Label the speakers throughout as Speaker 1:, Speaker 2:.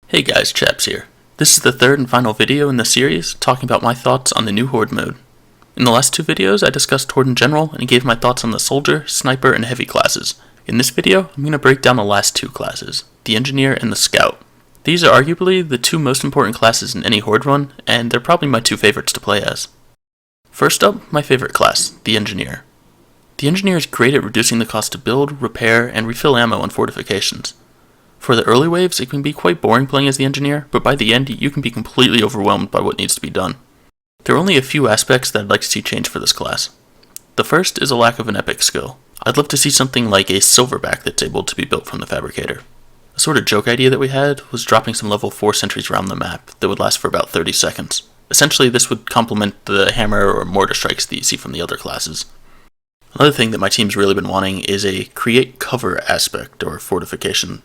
Speaker 1: Hey guys, Chaps here. This is the third and final video in the series talking about my thoughts on the new Horde mode. In the last two videos I discussed Horde in general and gave my thoughts on the Soldier, Sniper, and Heavy classes. In this video I'm going to break down the last two classes, the Engineer and the Scout. These are arguably the two most important classes in any Horde run, and they're probably my two favorites to play as. First up, my favorite class, the Engineer. The Engineer is great at reducing the cost to build, repair, and refill ammo on fortifications. For the early waves, it can be quite boring playing as the Engineer, but by the end, you can be completely overwhelmed by what needs to be done. There are only a few aspects that I'd like to see change for this class. The first is a lack of an epic skill. I'd love to see something like a Silverback that's able to be built from the Fabricator. A sort of joke idea that we had was dropping some level 4 sentries around the map that would last for about 30 seconds. Essentially, this would complement the hammer or mortar strikes that you see from the other classes. Another thing that my team's really been wanting is a create cover aspect or fortification.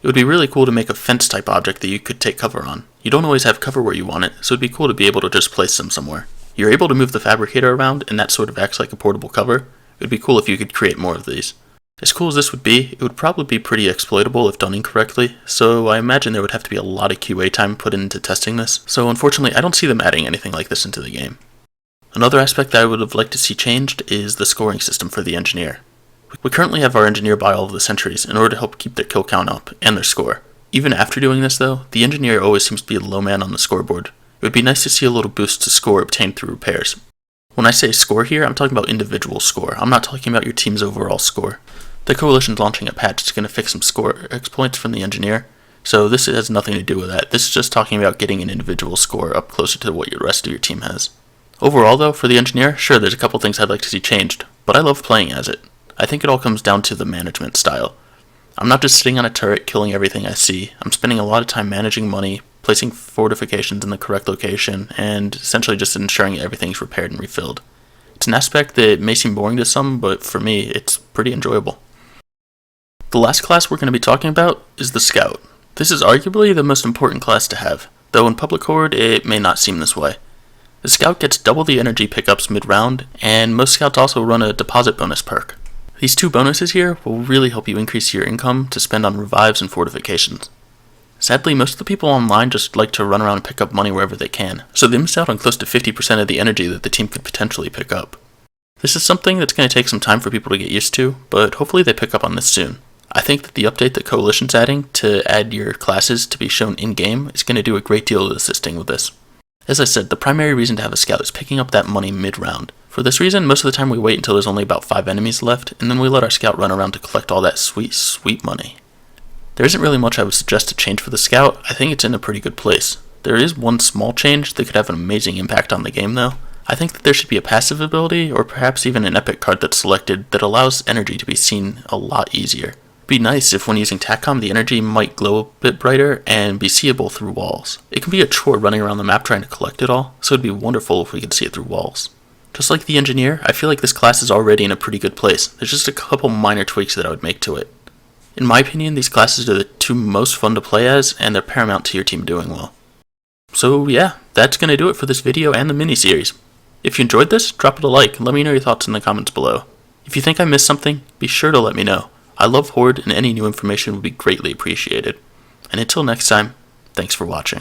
Speaker 1: It would be really cool to make a fence type object that you could take cover on. You don't always have cover where you want it, so it'd be cool to be able to just place them somewhere. You're able to move the Fabricator around, and that sort of acts like a portable cover. It would be cool if you could create more of these. As cool as this would be, it would probably be pretty exploitable if done incorrectly, so I imagine there would have to be a lot of QA time put into testing this, so unfortunately I don't see them adding anything like this into the game. Another aspect that I would have liked to see changed is the scoring system for the Engineer. We currently have our Engineer buy all of the sentries in order to help keep their kill count up, and their score. Even after doing this though, the Engineer always seems to be a low man on the scoreboard. It would be nice to see a little boost to score obtained through repairs. When I say score here, I'm talking about individual score. I'm not talking about your team's overall score. The Coalition's launching a patch that's going to fix some score exploits from the Engineer, so this has nothing to do with that. This is just talking about getting an individual score up closer to what the rest of your team has. Overall though, for the Engineer, sure there's a couple things I'd like to see changed, but I love playing as it. I think it all comes down to the management style. I'm not just sitting on a turret killing everything I see. I'm spending a lot of time managing money, placing fortifications in the correct location, and essentially just ensuring everything's repaired and refilled. It's an aspect that may seem boring to some, but for me, it's pretty enjoyable. The last class we're going to be talking about is the Scout. This is arguably the most important class to have, though in Public Horde it may not seem this way. The Scout gets double the energy pickups mid-round, and most Scouts also run a deposit bonus perk. These two bonuses here will really help you increase your income to spend on revives and fortifications. Sadly, most of the people online just like to run around and pick up money wherever they can, so they miss out on close to 50% of the energy that the team could potentially pick up. This is something that's going to take some time for people to get used to, but hopefully they pick up on this soon. I think that the update that Coalition's adding to add your classes to be shown in-game is going to do a great deal of assisting with this. As I said, the primary reason to have a Scout is picking up that money mid-round. For this reason, most of the time we wait until there's only about 5 enemies left, and then we let our Scout run around to collect all that sweet, sweet money. There isn't really much I would suggest to change for the Scout. I think it's in a pretty good place. There is one small change that could have an amazing impact on the game though. I think that there should be a passive ability, or perhaps even an epic card that's selected that allows energy to be seen a lot easier. It'd be nice if when using Tac-Com the energy might glow a bit brighter and be seeable through walls. It can be a chore running around the map trying to collect it all, so it'd be wonderful if we could see it through walls. Just like the Engineer, I feel like this class is already in a pretty good place. There's just a couple minor tweaks that I would make to it. In my opinion, these classes are the two most fun to play as, and they're paramount to your team doing well. So yeah, that's going to do it for this video and the mini-series. If you enjoyed this, drop it a like and let me know your thoughts in the comments below. If you think I missed something, be sure to let me know. I love Horde and any new information would be greatly appreciated. And until next time, thanks for watching.